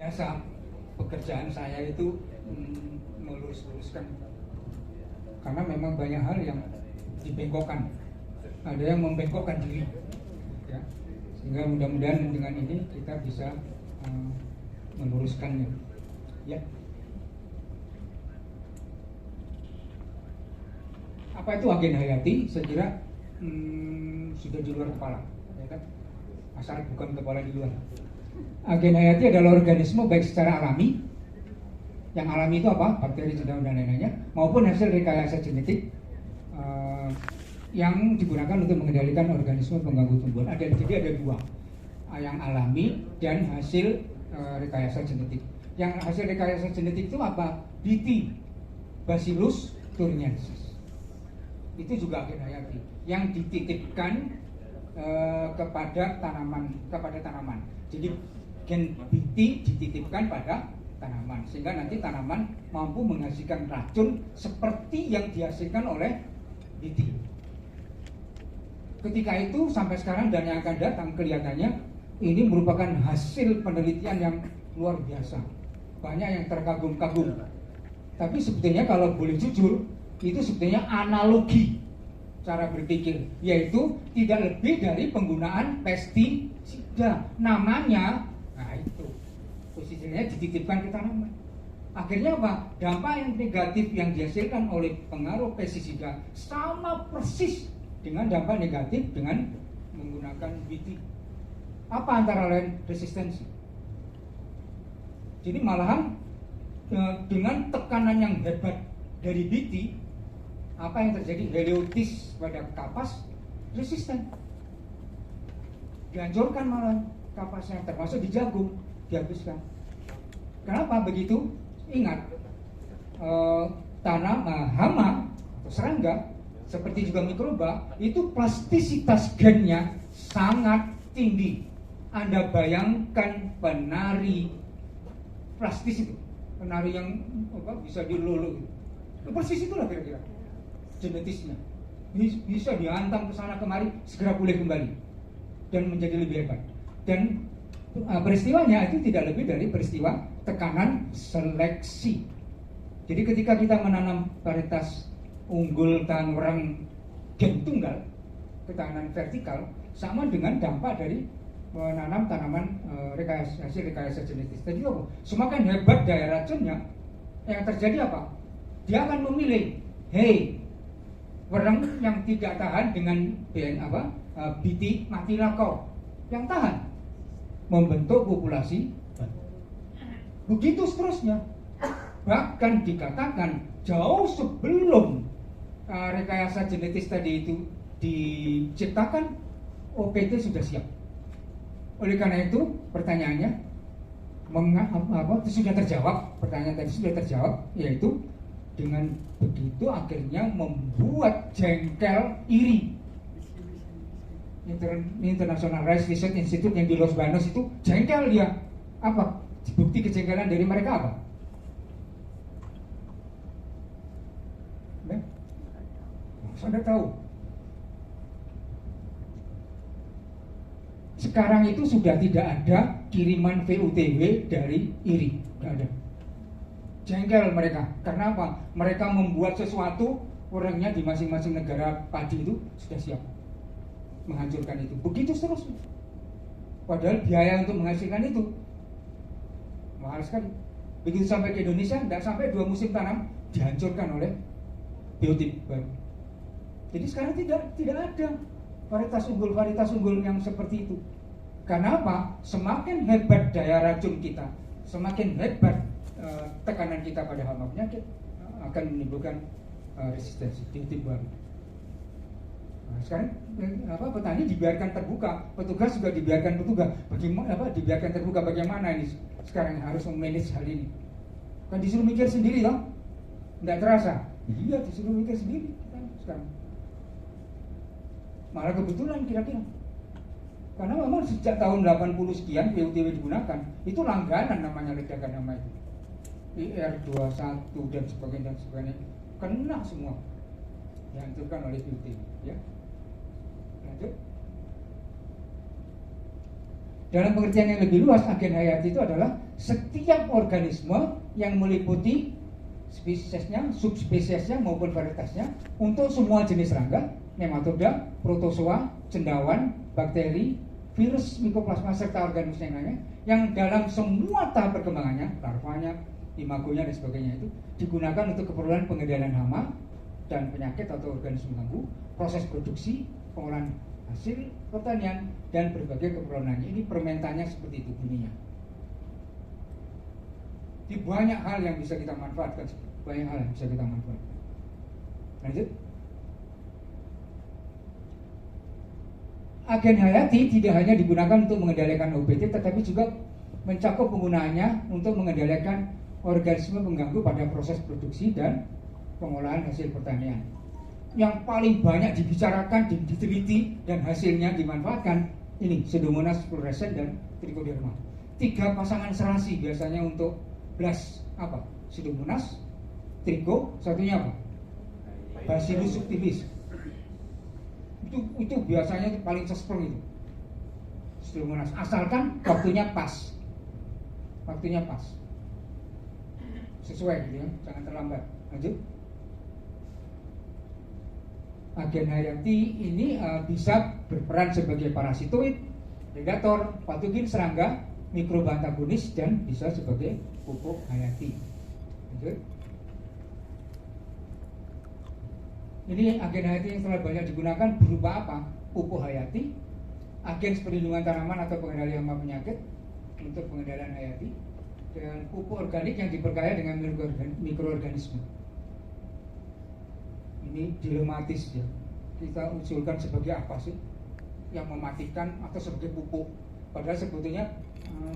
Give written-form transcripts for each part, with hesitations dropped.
biasa pekerjaan saya itu melurus-luruskan, karena memang banyak hal yang dibengkokkan, ada yang membengkokkan diri, ya. Sehingga mudah-mudahan dengan ini kita bisa meluruskannya, ya. Apa itu agen hayati? Saya kira sudah di luar kepala, ya kan? Asal bukan kepala di luar. Agen hayati adalah organisme baik secara alami, yang alami itu apa? Bakteri, jamur dan lain-lainnya, maupun hasil rekayasa genetik yang digunakan untuk mengendalikan organisme pengganggu tumbuhan. Jadi ada dua, yang alami dan hasil rekayasa genetik. Yang hasil rekayasa genetik itu apa? BT, Bacillus thuringiensis. Itu juga agen hayati yang dititipkan kepada tanaman. Jadi gen BT dititipkan pada tanaman, sehingga nanti tanaman mampu menghasilkan racun seperti yang dihasilkan oleh BT. Ketika itu sampai sekarang dan yang akan datang, kelihatannya ini merupakan hasil penelitian yang luar biasa. Banyak yang terkagum-kagum. Tapi sebetulnya kalau boleh jujur, itu sebetulnya analogi cara berpikir, yaitu tidak lebih dari penggunaan pestisida. Namanya, nah itu, posisinya dititipkan ke tanaman. Akhirnya apa? Dampak yang negatif yang dihasilkan oleh pengaruh pestisida sama persis dengan dampak negatif dengan menggunakan BT. Apa antara lain? Resistensi. Jadi malahan dengan tekanan yang hebat dari BT, apa yang terjadi? Heliotis pada kapas resisten, dihancurkan malah kapasnya, termasuk di jagung dihabiskan. Kenapa begitu? Ingat, hama atau serangga seperti juga mikroba itu plastisitas gennya sangat tinggi. Anda bayangkan penari plastis itu, penari yang bisa dilulu, persis itulah kira-kira genetisnya, bisa dihantam ke sana kemari, segera pulih kembali dan menjadi lebih hebat. Dan peristiwanya itu tidak lebih dari peristiwa tekanan seleksi. Jadi ketika kita menanam varietas unggul tanwereng gen tunggal, ketahanan vertikal, sama dengan dampak dari menanam tanaman hasil rekayasa genetis. Jadi apa? Semakin hebat daya racunnya, yang terjadi apa? Dia akan memilih, wereng yang tidak tahan dengan BT, matilah kau. Yang tahan membentuk populasi. Begitu seterusnya. Bahkan dikatakan jauh sebelum rekayasa genetis tadi itu diciptakan, OPT sudah siap. Oleh karena itu pertanyaannya sudah terjawab. Pertanyaan tadi sudah terjawab, yaitu dengan begitu akhirnya membuat jengkel iri. International Rice Research Institute yang di Los Banos itu jengkel dia. Apa? Bukti kejengkelan dari mereka apa? Anda tahu? Sekarang itu sudah tidak ada kiriman VOTW dari IRI, tidak ada. Jengkel mereka, karena apa? Mereka membuat sesuatu, orangnya di masing-masing negara padi itu sudah siap menghancurkan itu. Begitu seterusnya. Padahal biaya untuk menghasilkan itu mahal sekali. Begitu sampai ke Indonesia, tidak sampai 2 musim tanam dihancurkan oleh biotip baru. Jadi sekarang tidak ada varietas unggul yang seperti itu. Karena apa? Semakin hebat daya racun kita, semakin hebat tekanan kita pada hama penyakit, akan menimbulkan resistensi biotip baru. Nah, sekarang petani dibiarkan terbuka, petugas juga dibiarkan dibiarkan terbuka. Bagaimana ini sekarang harus memanage hal ini? Kan disuruh mikir sendiri toh? Tidak terasa. Iya, disuruh mikir sendiri sekarang. Malah kebetulan kira-kira. Karena memang sejak tahun 80 sekian PUTW digunakan, itu langganan namanya ledakan nama itu. IR21 dan sebagainya kena semua. Dihancurkan oleh PUTW, ya. Lanjut. Dalam pengertian yang lebih luas, agen hayati itu adalah setiap organisme yang meliputi spesiesnya, subspesiesnya maupun varietasnya untuk semua jenis serangga, nematoda, protozoa, cendawan, bakteri, virus, mikroplasma serta organisme yang lainnya yang dalam semua tahap perkembangannya, larvanya, imagonya dan sebagainya itu digunakan untuk keperluan pengendalian hama dan penyakit atau organisme mengganggu, proses produksi, pengolahan hasil pertanian dan berbagai keperluan lainnya. Ini permentannya seperti itu bunyinya. Di banyak hal yang bisa kita manfaatkan, banyak hal yang bisa kita manfaatkan. Lanjut. Agen hayati tidak hanya digunakan untuk mengendalikan OPT, tetapi juga mencakup penggunaannya untuk mengendalikan organisme pengganggu pada proses produksi dan pengolahan hasil pertanian. Yang paling banyak dibicarakan, diteliti dan hasilnya dimanfaatkan ini Pseudomonas fluorescens dan Trichoderma. 3 pasangan serasi biasanya untuk belas apa? Pseudomonas, Tricho, satunya apa? Bacillus subtilis. Itu biasanya itu paling cespreng itu. Pseudomonas, asalkan waktunya pas. Waktunya pas. Sesuai gitu ya, jangan terlambat. Lanjut. Agen hayati ini bisa berperan sebagai parasitoid, predator, patogen serangga, mikroba antagonis, dan bisa sebagai pupuk hayati. Lanjut. Ini agen hayati yang telah banyak digunakan berupa apa? Pupuk hayati, agen perlindungan tanaman atau pengendalian hama penyakit untuk pengendalian hayati, dan pupuk organik yang diperkaya dengan mikroorganisme. Ini dilematis ya. Kita usulkan sebagai apa sih yang mematikan atau sebagai pupuk? Padahal sebetulnya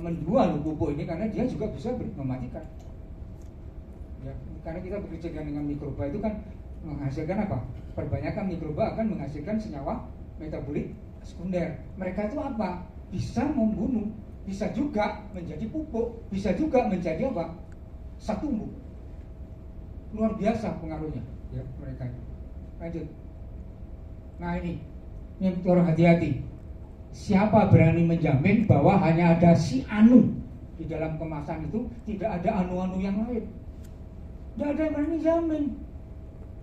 mendua loh pupuk ini karena dia juga bisa mematikan. Ya, karena kita bekerja dengan mikroba itu kan menghasilkan apa? Perbanyakan mikroba akan menghasilkan senyawa metabolik sekunder. Mereka itu apa? Bisa membunuh, bisa juga menjadi pupuk, bisa juga menjadi apa? Zat tumbuh. Luar biasa pengaruhnya. Ya, mereka itu. Lanjut. Nah ini orang hati-hati. Siapa berani menjamin bahwa hanya ada si anu di dalam kemasan itu, tidak ada anu-anu yang lain? Tidak ada yang berani jamin.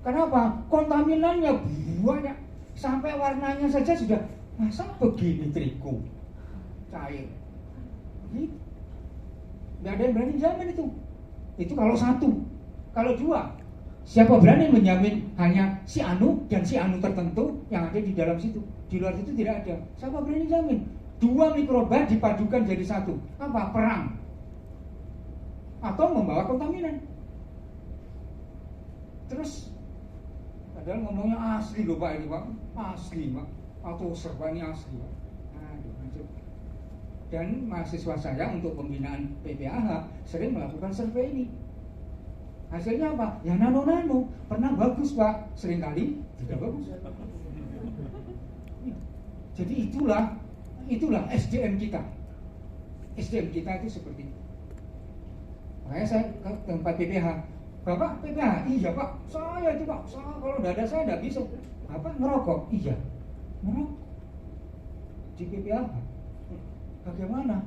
Kenapa? Kontaminannya banyak, sampai warnanya saja sudah masa begini Tricho cair. Tidak ada yang berani jamin itu. Itu kalau satu. Kalau dua, siapa berani menjamin hanya si anu dan si anu tertentu yang ada di dalam situ? Di luar situ tidak ada. Siapa berani jamin? 2 mikroba dipadukan jadi satu. Apa? Perang. Atau membawa kontaminan. Terus, padahal ngomongnya asli loh Pak ini Pak. Asli Pak. Atau serba ini asli Pak. Aduh, lanjut. Dan mahasiswa saya untuk pembinaan PPAH sering melakukan survei ini. Hasilnya apa? Ya nano-nano. Pernah bagus Pak, seringkali tidak bagus. Jadi itulah SDM kita. SDM kita itu seperti itu. Makanya saya ke tempat PPH. Bapak PPH? Iya Pak. Saya itu Pak. Kalau tidak ada saya tidak bisa. Bapak ngerokok? Iya. Ngerokok di PPH. Bagaimana?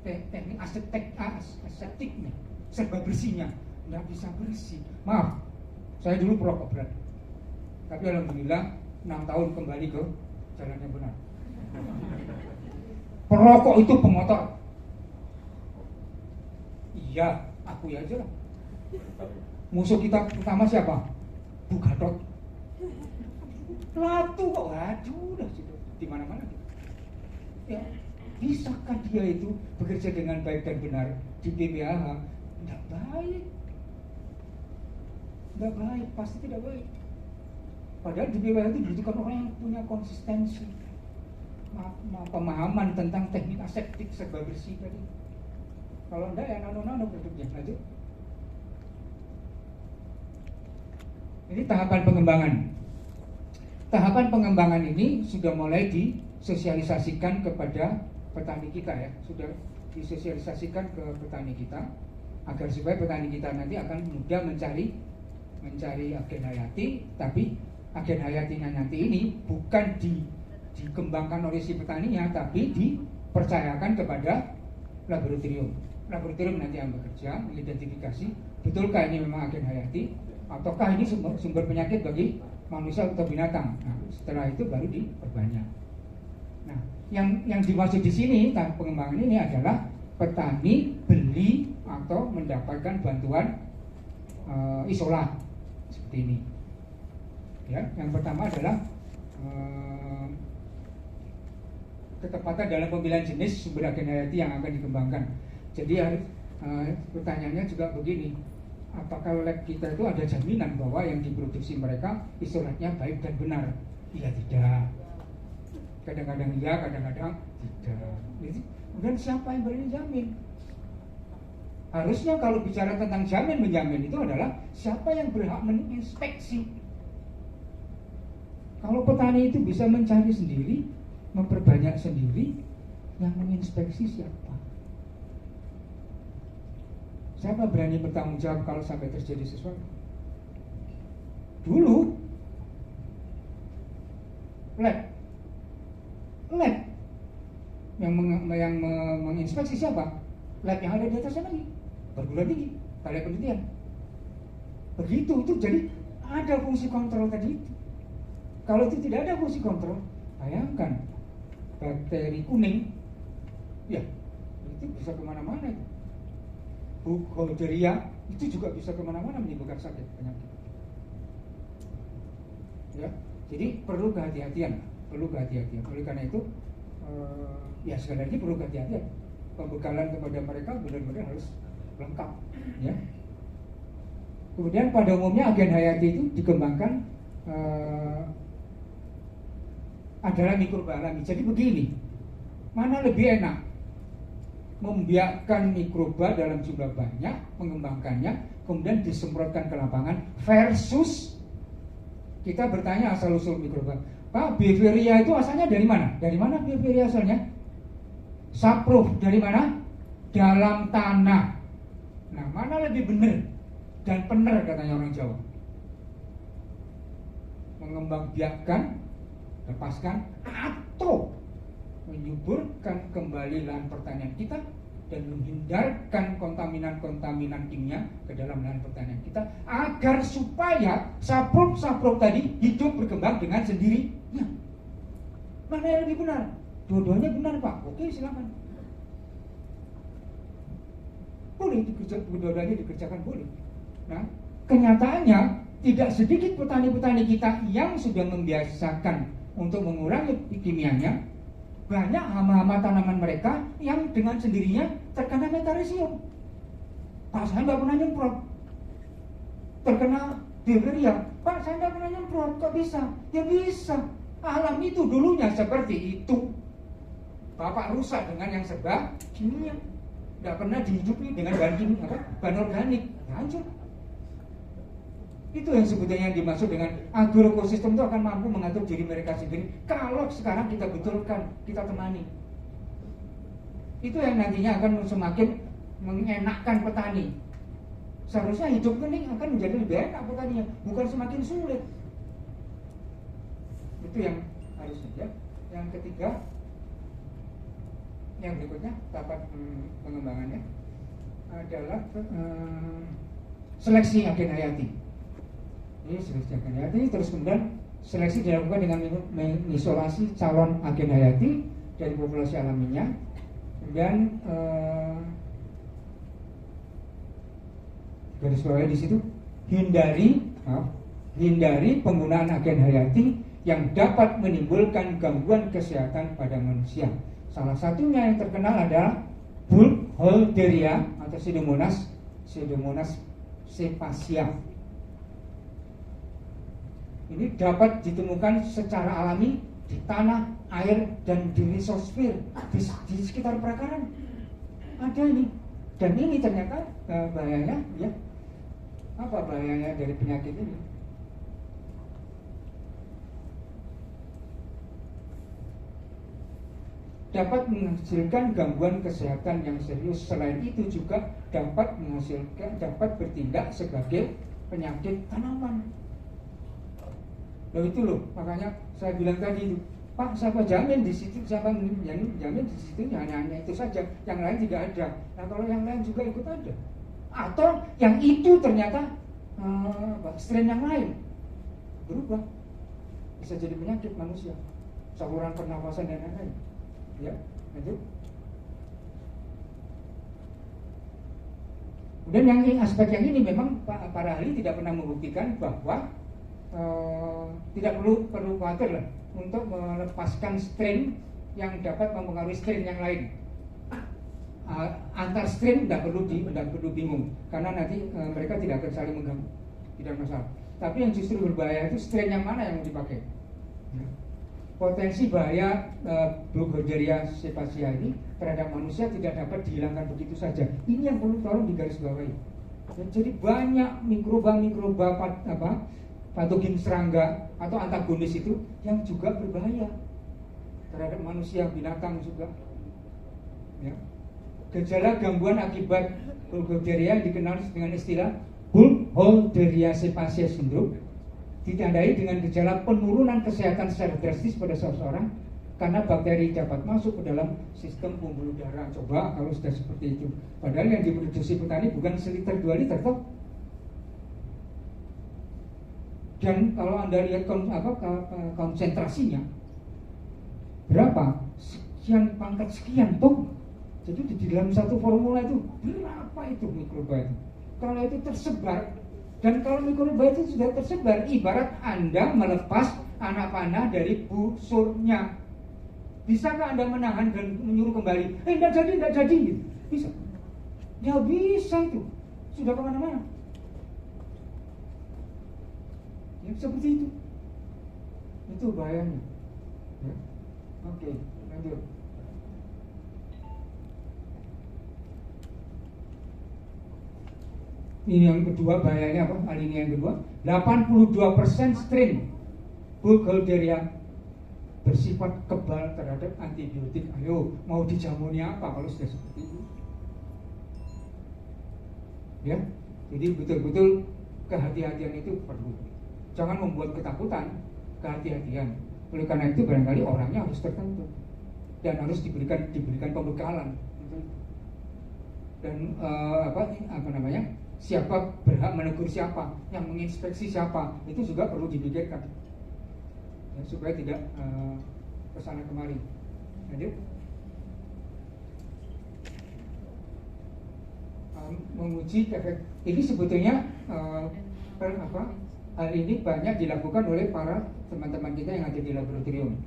Teknik aseptiknya, serba bersihnya, nggak bisa bersih. Maaf, saya dulu perokok berat, tapi alhamdulillah 6 tahun kembali ke jalan yang benar. Perokok itu pengotor. Iya, akui aja lah. Musuh kita pertama siapa? Bugatot. Latu kok, waduh, udah situ di mana-mana. Ya, bisakah dia itu bekerja dengan baik dan benar di PPAH? Tidak baik. Tidak baik, pasti tidak baik. Padahal di PPAH itu dibutuhkan orang yang punya konsistensi, pemahaman tentang teknik aseptik serba bersih tadi. Kalau enggak ya nano-nano produknya. Lanjut. Ini tahapan pengembangan. Tahapan pengembangan ini sudah mulai disosialisasikan kepada petani kita ya, sudah disosialisasikan ke petani kita agar supaya petani kita nanti akan mudah mencari agen hayati, tapi agen hayatinya nanti ini bukan dikembangkan oleh si petaninya, tapi dipercayakan kepada laboratorium. Laboratorium nanti yang bekerja mengidentifikasi betulkah ini memang agen hayati ataukah ini sumber penyakit bagi manusia atau binatang. Nah, setelah itu baru diperbanyak. Nah, yang dimaksud di sini pengembangan ini adalah petani beli atau mendapatkan bantuan isolat seperti ini. Ya, yang pertama adalah ketepatan dalam pemilihan jenis sumber agen hayati yang akan dikembangkan. Jadi pertanyaannya juga begini, apakah lab kita itu ada jaminan bahwa yang diproduksi mereka isolatnya baik dan benar? Iya tidak. Kadang-kadang iya, kadang-kadang tidak. Kemudian siapa yang berani jamin? Harusnya kalau bicara tentang jamin menjamin itu adalah siapa yang berhak menginspeksi. Kalau petani itu bisa mencari sendiri, memperbanyak sendiri, yang menginspeksi siapa? Siapa berani bertanggung jawab kalau sampai terjadi sesuatu? Dulu lab yang menginspeksi siapa? Lab yang ada di atasnya lagi, perguruan tinggi, balai penelitian. Begitu itu, jadi ada fungsi kontrol tadi itu. Kalau itu tidak ada fungsi kontrol, bayangkan bakteri kuning, ya itu bisa kemana-mana itu. Bucholderia itu juga bisa kemana-mana menimbulkan sakit penyakit. Ya, jadi perlu kehati-hatian. Oleh karena itu, ya sekali lagi perlu kehati-hatian. Pembekalan kepada mereka benar-benar harus lengkap. Ya. Kemudian pada umumnya agen hayati itu dikembangkan adalah mikroba alami. Jadi begini, mana lebih enak? Membiakkan mikroba dalam jumlah banyak, mengembangkannya, kemudian disemprotkan ke lapangan, versus kita bertanya asal usul mikroba. Pak, Beveria itu asalnya dari mana? Dari mana Beveria asalnya? Sapruf dari mana? Dalam tanah. Nah, mana lebih benar dan benar katanya orang Jawa? Mengembangbiakkan, lepaskan, atau menyuburkan kembali lahan pertanian kita dan menghindarkan kontaminan-kontaminan kimia ke dalam lahan pertanian kita agar supaya saprop tadi hidup berkembang dengan sendirinya. Mana yang lebih benar? Dua-duanya benar, Pak. Oke, silakan. Boleh dua-duanya dikerjakan, boleh. Nah, kenyataannya tidak sedikit petani-petani kita yang sudah membiasakan untuk mengurangi kimianya. Banyak hama-hama tanaman mereka yang dengan sendirinya terkena metarisium. Pak, saya nggak pernah nyemprot, terkena Beveria. Pak, saya nggak pernah nyemprot, kok bisa? Ya bisa. Alam itu dulunya seperti itu. Bapak rusak dengan yang serba kimia, nggak pernah dihidupi dengan bahan organik, hancur. Itu yang sebetulnya dimaksud dengan agroekosistem itu akan mampu mengatur diri mereka sendiri kalau sekarang kita betulkan, kita temani. Itu yang nantinya akan semakin mengenakkan petani. Seharusnya hidup ini akan menjadi lebih enak petaninya, bukan semakin sulit. Itu yang harusnya ya. Yang ketiga, yang berikutnya tahapan pengembangannya adalah seleksi agen hayati. Ini seleksi agen hayati, terus kemudian seleksi dilakukan dengan mengisolasi calon agen hayati dari populasi alaminya. Kemudian garis bawahnya di situ hindari penggunaan agen hayati yang dapat menimbulkan gangguan kesehatan pada manusia. Salah satunya yang terkenal adalah Bucholderia atau Pseudomonas cepacia. Ini dapat ditemukan secara alami di tanah, air, dan di risosfer di sekitar perakaran. Ada ini. Dan ini ternyata bahayanya, ya. Apa bahayanya dari penyakit ini? Dapat menghasilkan gangguan kesehatan yang serius. Selain itu juga dapat bertindak sebagai penyakit tanaman. Loh itu loh, makanya saya bilang tadi itu, Pak, siapa jamin di situ, siapa jamin di situ hanya itu saja, yang lain tidak ada. Nah kalau yang lain juga ikut ada, atau yang itu ternyata strain yang lain berubah, bisa jadi penyakit manusia, saluran pernapasan dan lain-lain. Ya, lanjut. Dan yang aspek yang ini memang para ahli tidak pernah membuktikan bahwa tidak perlu khawatir lah untuk melepaskan strain yang dapat mempengaruhi strain yang lain. Antar strain tidak perlu bingung, karena nanti mereka tidak akan saling mengganggu, tidak masalah. Tapi yang justru berbahaya itu strain yang mana yang mau dipakai. Potensi bahaya Burkholderia cepacia ini terhadap manusia tidak dapat dihilangkan begitu saja. Ini yang perlu tolong digarisbawahi. Jadi banyak mikroba patogen serangga atau antagonis itu yang juga berbahaya terhadap manusia, binatang juga. Ya. Gejala gangguan akibat Burkholderia dikenal dengan istilah Burkholderia cepacia syndrome, ditandai dengan gejala penurunan kesehatan secara drastis pada seseorang karena bakteri dapat masuk ke dalam sistem pembuluh darah. Coba kalau sudah seperti itu, padahal yang diproduksi petani bukan seliter 2 liter toh. Dan kalau Anda lihat konsentrasinya berapa, sekian pangkat sekian toh. Jadi di dalam satu formula itu berapa itu mikroba itu? Kalau itu tersebar, dan kalau mikroba itu sudah tersebar, ibarat Anda melepas anak panah dari busurnya. Bisakah Anda menahan dan menyuruh kembali? Tidak jadi. Bisa? Ya bisa itu. Sudah kemana-mana. Ya, seperti itu. Itu bahayanya. Ya. Oke, lanjut. Ini yang kedua bahayanya apa? Alinea yang kedua, 82% strain Burkholderia bersifat kebal terhadap antibiotik. Ayo, mau dijamuni apa kalau sudah seperti itu? Ya, jadi betul-betul kehati-hatian itu perlu. Jangan membuat ketakutan, kehati-hatian. Oleh karena itu barangkali orangnya harus tertentu dan harus diberikan pembekalan. Dan siapa berhak menegur siapa, yang menginspeksi siapa, itu juga perlu dipikirkan ya, supaya tidak kesana kemari. Lanjut. Menguji efek ini sebetulnya hal ini banyak dilakukan oleh para teman-teman kita yang ada di laboratorium,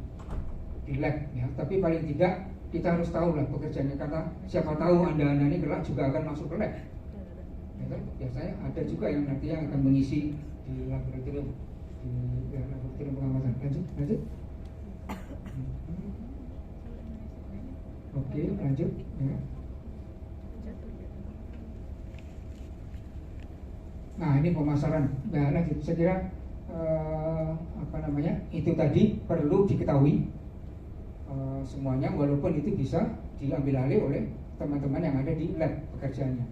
di lab ya. Tapi paling tidak kita harus tahu lah pekerjaannya, karena siapa tahu anda ini kelak juga akan masuk ke lab. Ya kan? Biasanya ada juga yang nanti yang akan mengisi di laboratorium, di laboratorium pengawasan. Lanjut. Oke, lanjut. Ya. Nah ini pemasaran. Nah lanjut. Saya kira itu tadi perlu diketahui semuanya, walaupun itu bisa diambil alih oleh teman-teman yang ada di lab pekerjaannya.